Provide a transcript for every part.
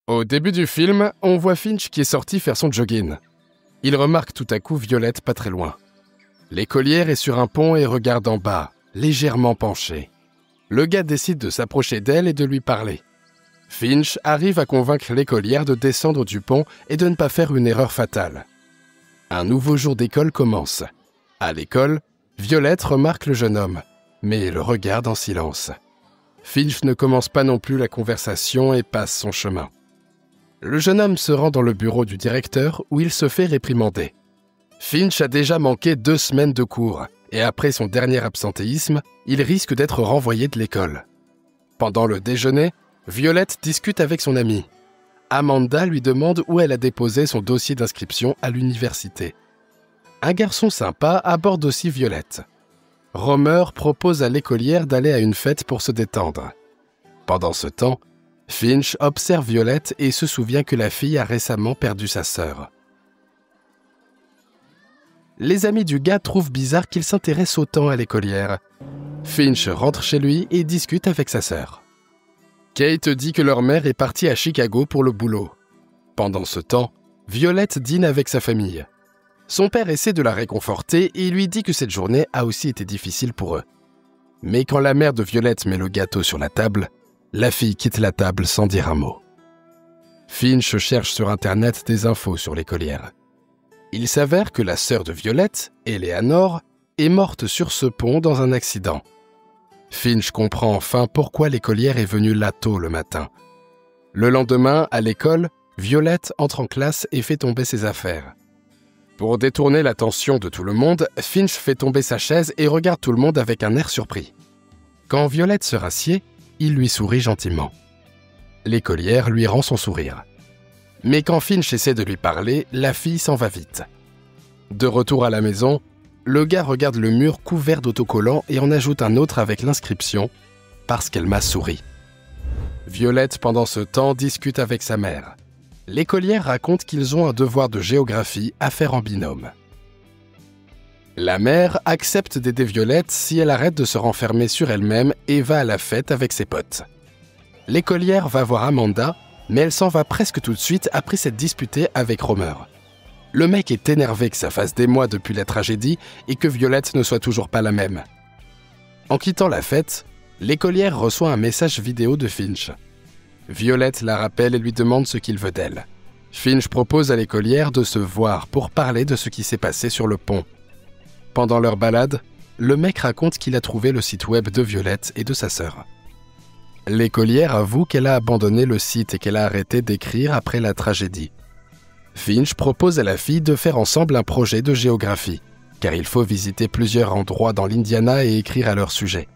Au début du film, on voit Finch qui est sorti faire son jogging. Il remarque tout à coup Violette pas très loin. L'écolière est sur un pont et regarde en bas, légèrement penchée. Le gars décide de s'approcher d'elle et de lui parler. Finch arrive à convaincre l'écolière de descendre du pont et de ne pas faire une erreur fatale. Un nouveau jour d'école commence. À l'école, Violette remarque le jeune homme, mais le regarde en silence. Finch ne commence pas non plus la conversation et passe son chemin. Le jeune homme se rend dans le bureau du directeur où il se fait réprimander. Finch a déjà manqué 2 semaines de cours et après son dernier absentéisme, il risque d'être renvoyé de l'école. Pendant le déjeuner, Violette discute avec son amie. Amanda lui demande où elle a déposé son dossier d'inscription à l'université. Un garçon sympa aborde aussi Violette. Romer propose à l'écolière d'aller à une fête pour se détendre. Pendant ce temps, Finch observe Violette et se souvient que la fille a récemment perdu sa sœur. Les amis du gars trouvent bizarre qu'il s'intéresse autant à l'écolière. Finch rentre chez lui et discute avec sa sœur. Kate dit que leur mère est partie à Chicago pour le boulot. Pendant ce temps, Violette dîne avec sa famille. Son père essaie de la réconforter et lui dit que cette journée a aussi été difficile pour eux. Mais quand la mère de Violette met le gâteau sur la table, la fille quitte la table sans dire un mot. Finch cherche sur Internet des infos sur l'écolière. Il s'avère que la sœur de Violette, Eleanor, est morte sur ce pont dans un accident. Finch comprend enfin pourquoi l'écolière est venue là tôt le matin. Le lendemain, à l'école, Violette entre en classe et fait tomber ses affaires. Pour détourner l'attention de tout le monde, Finch fait tomber sa chaise et regarde tout le monde avec un air surpris. Quand Violette se rassied, il lui sourit gentiment. L'écolière lui rend son sourire. Mais quand Finch essaie de lui parler, la fille s'en va vite. De retour à la maison, le gars regarde le mur couvert d'autocollants et en ajoute un autre avec l'inscription « Parce qu'elle m'a souri ». Violette, pendant ce temps, discute avec sa mère. L'écolière raconte qu'ils ont un devoir de géographie à faire en binôme. La mère accepte d'aider Violette si elle arrête de se renfermer sur elle-même et va à la fête avec ses potes. L'écolière va voir Amanda, mais elle s'en va presque tout de suite après s'être disputée avec Romer. Le mec est énervé que ça fasse des mois depuis la tragédie et que Violette ne soit toujours pas la même. En quittant la fête, l'écolière reçoit un message vidéo de Finch. Violette la rappelle et lui demande ce qu'il veut d'elle. Finch propose à l'écolière de se voir pour parler de ce qui s'est passé sur le pont. Pendant leur balade, le mec raconte qu'il a trouvé le site web de Violette et de sa sœur. L'écolière avoue qu'elle a abandonné le site et qu'elle a arrêté d'écrire après la tragédie. Finch propose à la fille de faire ensemble un projet de géographie, car il faut visiter plusieurs endroits dans l'Indiana et écrire à leur sujet.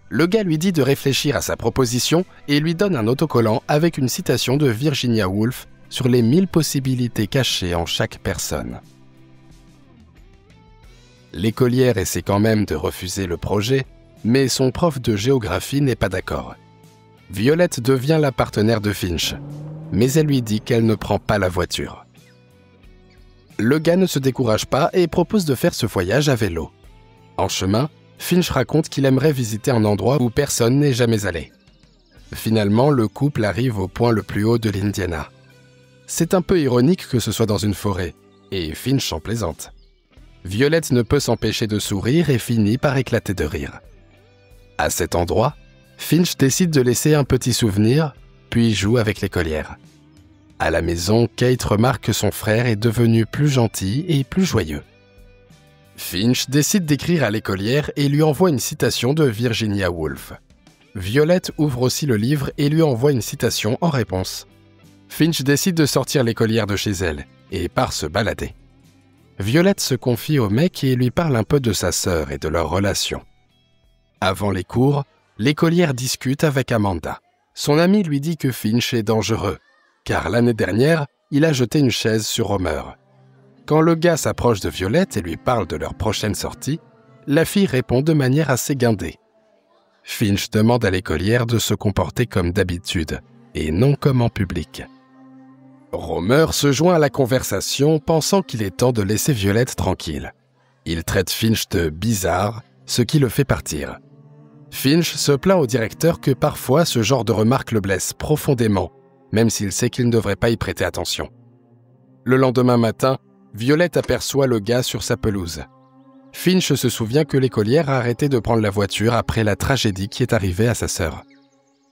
Le gars lui dit de réfléchir à sa proposition et lui donne un autocollant avec une citation de Virginia Woolf sur les 1000 possibilités cachées en chaque personne. L'écolière essaie quand même de refuser le projet, mais son prof de géographie n'est pas d'accord. Violette devient la partenaire de Finch, mais elle lui dit qu'elle ne prend pas la voiture. Le gars ne se décourage pas et propose de faire ce voyage à vélo. En chemin, Finch raconte qu'il aimerait visiter un endroit où personne n'est jamais allé. Finalement, le couple arrive au point le plus haut de l'Indiana. C'est un peu ironique que ce soit dans une forêt, et Finch en plaisante. Violette ne peut s'empêcher de sourire et finit par éclater de rire. À cet endroit, Finch décide de laisser un petit souvenir, puis joue avec l'écolière. À la maison, Kate remarque que son frère est devenu plus gentil et plus joyeux. Finch décide d'écrire à l'écolière et lui envoie une citation de Virginia Woolf. Violette ouvre aussi le livre et lui envoie une citation en réponse. Finch décide de sortir l'écolière de chez elle et part se balader. Violette se confie au mec et lui parle un peu de sa sœur et de leur relation. Avant les cours, l'écolière discute avec Amanda. Son ami lui dit que Finch est dangereux, car l'année dernière, il a jeté une chaise sur Romer. Quand le gars s'approche de Violette et lui parle de leur prochaine sortie, la fille répond de manière assez guindée. Finch demande à l'écolière de se comporter comme d'habitude, et non comme en public. Romer se joint à la conversation, pensant qu'il est temps de laisser Violette tranquille. Il traite Finch de bizarre, ce qui le fait partir. Finch se plaint au directeur que parfois ce genre de remarques le blesse profondément même s'il sait qu'il ne devrait pas y prêter attention. Le lendemain matin, Violette aperçoit le gars sur sa pelouse. Finch se souvient que l'écolière a arrêté de prendre la voiture après la tragédie qui est arrivée à sa sœur.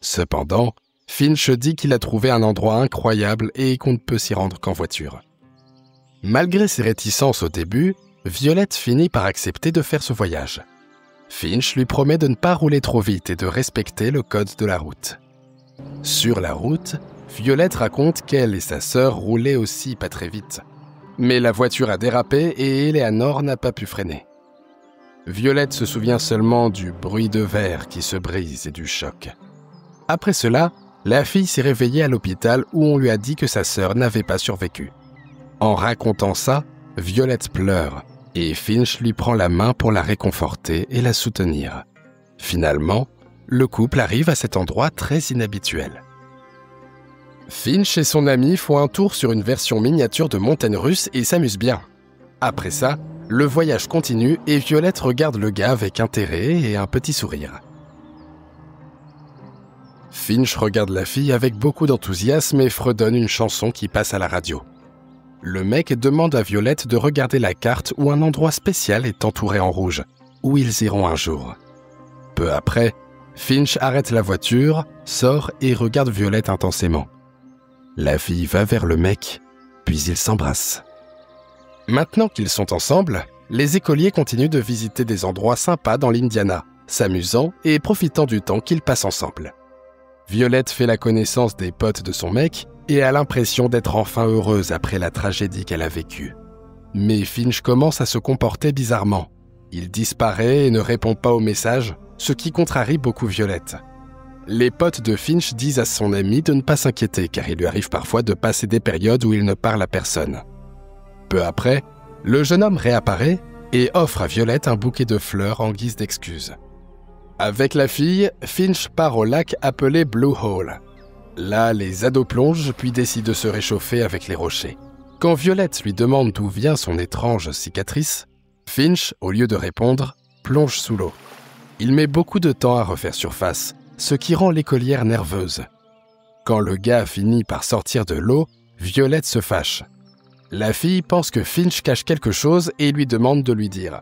Cependant, Finch dit qu'il a trouvé un endroit incroyable et qu'on ne peut s'y rendre qu'en voiture. Malgré ses réticences au début, Violette finit par accepter de faire ce voyage. Finch lui promet de ne pas rouler trop vite et de respecter le code de la route. Sur la route, Violette raconte qu'elle et sa sœur roulaient aussi pas très vite. Mais la voiture a dérapé et Eleanor n'a pas pu freiner. Violette se souvient seulement du bruit de verre qui se brise et du choc. Après cela, la fille s'est réveillée à l'hôpital où on lui a dit que sa sœur n'avait pas survécu. En racontant ça, Violette pleure et Finch lui prend la main pour la réconforter et la soutenir. Finalement, le couple arrive à cet endroit très inhabituel. Finch et son ami font un tour sur une version miniature de montagne russe et s'amusent bien. Après ça, le voyage continue et Violette regarde le gars avec intérêt et un petit sourire. Finch regarde la fille avec beaucoup d'enthousiasme et fredonne une chanson qui passe à la radio. Le mec demande à Violette de regarder la carte où un endroit spécial est entouré en rouge, où ils iront un jour. Peu après, Finch arrête la voiture, sort et regarde Violette intensément. La fille va vers le mec, puis ils s'embrassent. Maintenant qu'ils sont ensemble, les écoliers continuent de visiter des endroits sympas dans l'Indiana, s'amusant et profitant du temps qu'ils passent ensemble. Violette fait la connaissance des potes de son mec et a l'impression d'être enfin heureuse après la tragédie qu'elle a vécue. Mais Finch commence à se comporter bizarrement. Il disparaît et ne répond pas aux messages, ce qui contrarie beaucoup Violette. Les potes de Finch disent à son ami de ne pas s'inquiéter car il lui arrive parfois de passer des périodes où il ne parle à personne. Peu après, le jeune homme réapparaît et offre à Violette un bouquet de fleurs en guise d'excuse. Avec la fille, Finch part au lac appelé Blue Hole. Là, les ados plongent puis décident de se réchauffer avec les rochers. Quand Violette lui demande d'où vient son étrange cicatrice, Finch, au lieu de répondre, plonge sous l'eau. Il met beaucoup de temps à refaire surface, ce qui rend l'écolière nerveuse. Quand le gars finit par sortir de l'eau, Violette se fâche. La fille pense que Finch cache quelque chose et lui demande de lui dire.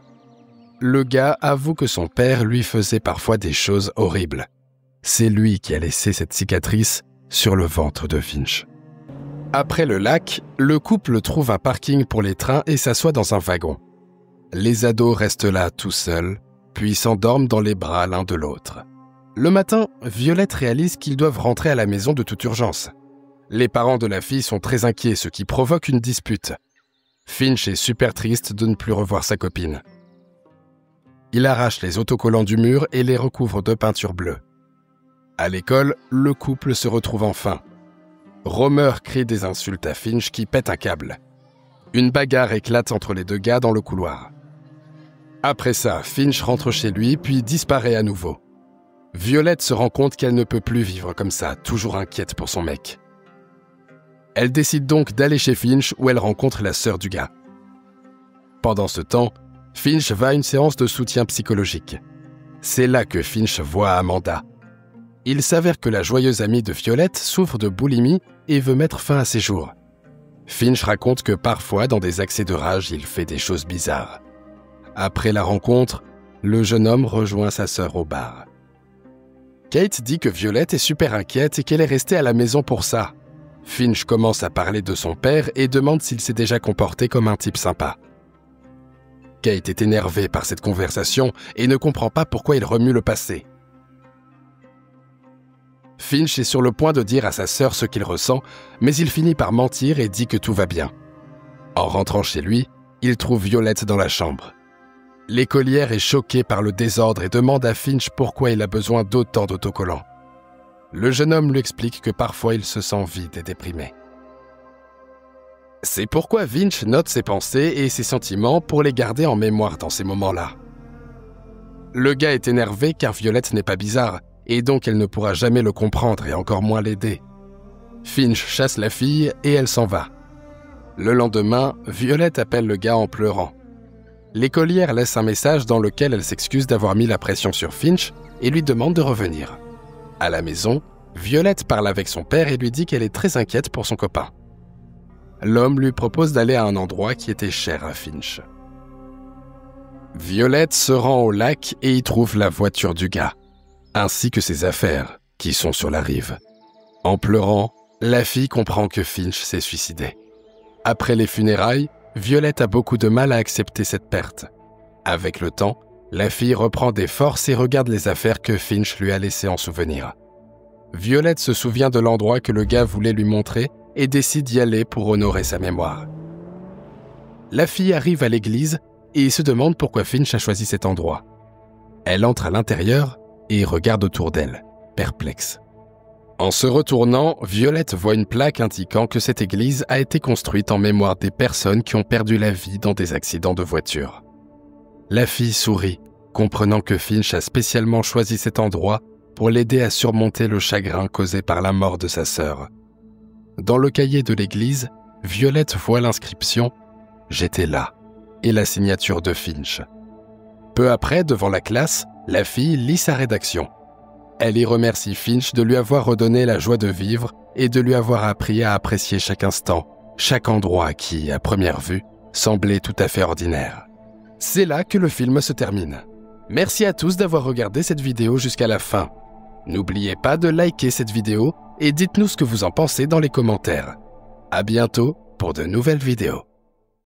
Le gars avoue que son père lui faisait parfois des choses horribles. C'est lui qui a laissé cette cicatrice sur le ventre de Finch. Après le lac, le couple trouve un parking pour les trains et s'assoit dans un wagon. Les ados restent là tout seuls, puis s'endorment dans les bras l'un de l'autre. Le matin, Violette réalise qu'ils doivent rentrer à la maison de toute urgence. Les parents de la fille sont très inquiets, ce qui provoque une dispute. Finch est super triste de ne plus revoir sa copine. Il arrache les autocollants du mur et les recouvre de peinture bleue. À l'école, le couple se retrouve enfin. Romer crie des insultes à Finch qui pète un câble. Une bagarre éclate entre les deux gars dans le couloir. Après ça, Finch rentre chez lui puis disparaît à nouveau. Violette se rend compte qu'elle ne peut plus vivre comme ça, toujours inquiète pour son mec. Elle décide donc d'aller chez Finch où elle rencontre la sœur du gars. Pendant ce temps, Finch va à une séance de soutien psychologique. C'est là que Finch voit Amanda. Il s'avère que la joyeuse amie de Violette souffre de boulimie et veut mettre fin à ses jours. Finch raconte que parfois, dans des accès de rage, il fait des choses bizarres. Après la rencontre, le jeune homme rejoint sa sœur au bar. Kate dit que Violette est super inquiète et qu'elle est restée à la maison pour ça. Finch commence à parler de son père et demande s'il s'est déjà comporté comme un type sympa. Kate est énervée par cette conversation et ne comprend pas pourquoi il remue le passé. Finch est sur le point de dire à sa sœur ce qu'il ressent, mais il finit par mentir et dit que tout va bien. En rentrant chez lui, il trouve Violette dans la chambre. L'écolière est choquée par le désordre et demande à Finch pourquoi il a besoin d'autant d'autocollants. Le jeune homme lui explique que parfois il se sent vide et déprimé. C'est pourquoi Finch note ses pensées et ses sentiments pour les garder en mémoire dans ces moments-là. Le gars est énervé car Violette n'est pas bizarre, et donc elle ne pourra jamais le comprendre et encore moins l'aider. Finch chasse la fille et elle s'en va. Le lendemain, Violette appelle le gars en pleurant. L'écolière laisse un message dans lequel elle s'excuse d'avoir mis la pression sur Finch et lui demande de revenir. À la maison, Violette parle avec son père et lui dit qu'elle est très inquiète pour son copain. L'homme lui propose d'aller à un endroit qui était cher à Finch. Violette se rend au lac et y trouve la voiture du gars, ainsi que ses affaires, qui sont sur la rive. En pleurant, la fille comprend que Finch s'est suicidé. Après les funérailles, Violette a beaucoup de mal à accepter cette perte. Avec le temps, la fille reprend des forces et regarde les affaires que Finch lui a laissées en souvenir. Violette se souvient de l'endroit que le gars voulait lui montrer et décide d'y aller pour honorer sa mémoire. La fille arrive à l'église et se demande pourquoi Finch a choisi cet endroit. Elle entre à l'intérieur et regarde autour d'elle, perplexe. En se retournant, Violette voit une plaque indiquant que cette église a été construite en mémoire des personnes qui ont perdu la vie dans des accidents de voiture. La fille sourit, comprenant que Finch a spécialement choisi cet endroit pour l'aider à surmonter le chagrin causé par la mort de sa sœur. Dans le cahier de l'église, Violette voit l'inscription « J'étais là » et la signature de Finch. Peu après, devant la classe, la fille lit sa rédaction. Elle y remercie Finch de lui avoir redonné la joie de vivre et de lui avoir appris à apprécier chaque instant, chaque endroit qui, à première vue, semblait tout à fait ordinaire. C'est là que le film se termine. Merci à tous d'avoir regardé cette vidéo jusqu'à la fin. N'oubliez pas de liker cette vidéo et dites-nous ce que vous en pensez dans les commentaires. À bientôt pour de nouvelles vidéos.